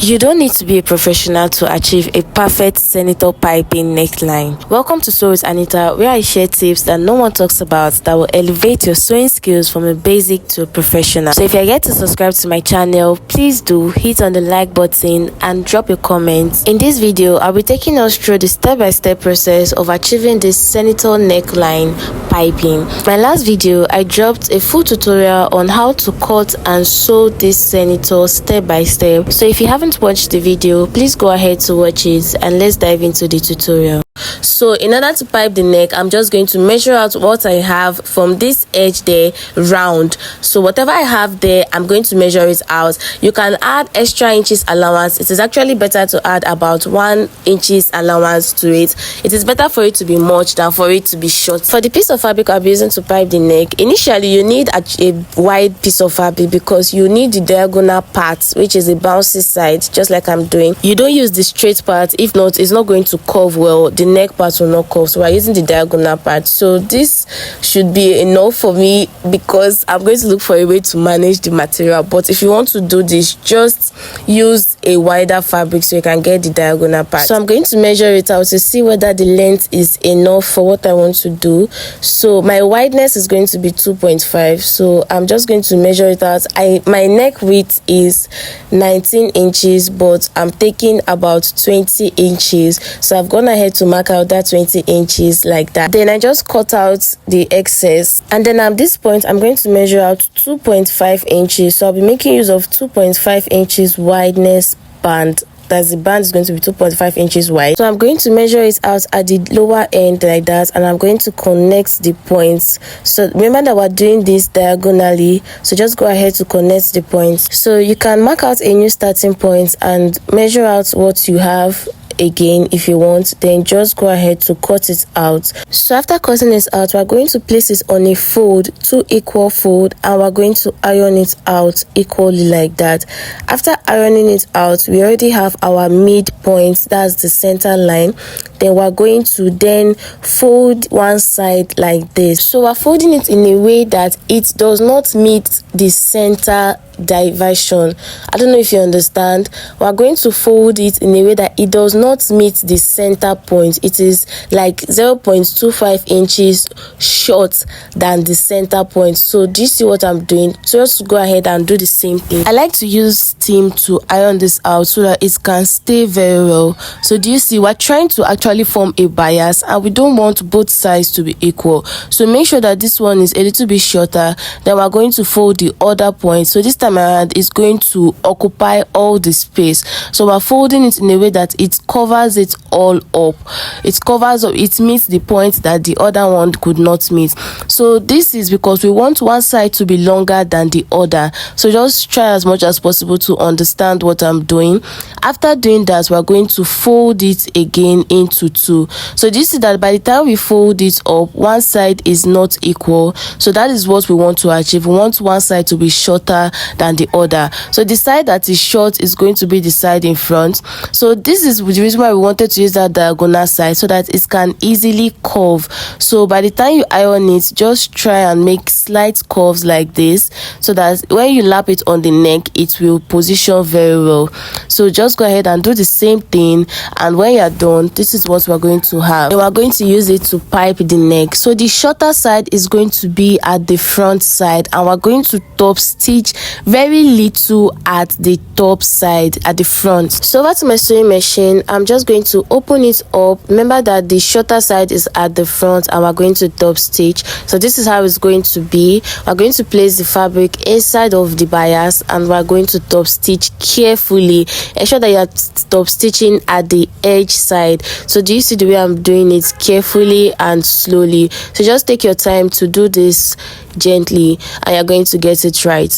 You don't need to be a professional to achieve a perfect senator piping neckline. Welcome to Sew With Anita, where I share tips that no one talks about that will elevate your sewing skills from a basic to a professional. So if you're yet to subscribe to my channel, please do hit on the like button and drop your comments. In this video, I'll be taking us through the step-by-step process of achieving this senator neckline piping. My last video, I dropped a full tutorial on how to cut and sew this senator step by step. So if you haven't watched the video, please go ahead to watch it and let's dive into the tutorial. So in order to pipe the neck, I'm just going to measure out what I have from this edge there round. So whatever I have there, I'm going to measure it out. You can add extra inches allowance. It is actually better to add about 1 inches allowance to it. It is better for it to be much than for it to be short. For the piece of fabric I'll be using to pipe the neck, initially you need a wide piece of fabric because you need the diagonal part, which is a bouncy side, just like I'm doing. You don't use the straight part, if not it's not going to curve well. The neck part will not curve, so we're using the diagonal part. So this should be enough for me because I'm going to look for a way to manage the material. But if you want to do this, just use a wider fabric so you can get the diagonal part. So I'm going to measure it out to see whether the length is enough for what I want to do. So my wideness is going to be 2.5, so I'm just going to measure it out. My neck width is 19 inches, but I'm taking about 20 inches, so I've gone ahead to mark out that 20 inches like that. Then I just cut out the excess, and then at this point I'm going to measure out 2.5 inches. So I'll be making use of 2.5 inches wideness band. That's the band is going to be 2.5 inches wide. So I'm going to measure it out at the lower end like that, and I'm going to connect the points. So remember that we're doing this diagonally, so just go ahead to connect the points. So you can mark out a new starting point and measure out what you have again if you want, then just go ahead to cut it out. So after cutting it out, we're going to place it on a fold, 2 equal fold, and we're going to iron it out equally like that. After ironing it out, we already have our midpoint, that's the center line. Then we're going to then fold one side like this. So we're folding it in a way that it does not meet the center diversion. I don't know if you understand. We're going to fold it in a way that it does not meet the center point. It is like 0.25 inches short than the center point. So do you see what I'm doing? So just go ahead and do the same thing. I like to use steam to iron this out so that it can stay very well. So do you see, we're trying to actually form a bias and we don't want both sides to be equal. So make sure that this one is a little bit shorter. Then we're going to fold the other point. So this time around is going to occupy all the space. So we're folding it in a way that it covers it all up. It covers up, it meets the point that the other one could not meet. So this is because we want one side to be longer than the other. So just try as much as possible to understand what I'm doing. After doing that, we're going to fold it again into 2. So this is that by the time we fold it up, one side is not equal. So that is what we want to achieve. We want one side to be shorter than the other. So the side that is short is going to be the side in front. So this is the reason why we wanted to use that diagonal side, so that it can easily curve. So by the time you iron it, just try and make slight curves like this, so that when you lap it on the neck, it will position very well. So just go ahead and do the same thing, and when you're done, this is what we're going to have. And we're going to use it to pipe the neck. So the shorter side is going to be at the front side, and we're going to top stitch very little at the top side at the front. So over to my sewing machine, I'm just going to open it up. Remember that the shorter side is at the front and we're going to top stitch. So this is how it's going to be. We're going to place the fabric inside of the bias and we're going to top stitch carefully. Ensure that you're top stitching at the edge side. So do you see the way I'm doing it? Carefully and slowly. So just take your time to do this gently and you're going to get it right.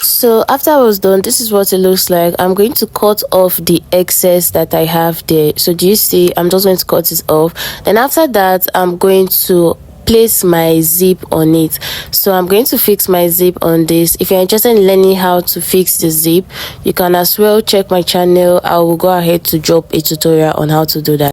So after I was done, this is what it looks like. I'm going to cut off the excess that I have there. So do you see, I'm just going to cut it off. Then after that, I'm going to place my zip on it. So I'm going to fix my zip on this. If you're interested in learning how to fix the zip, you can as well check my channel. I will go ahead to drop a tutorial on how to do that.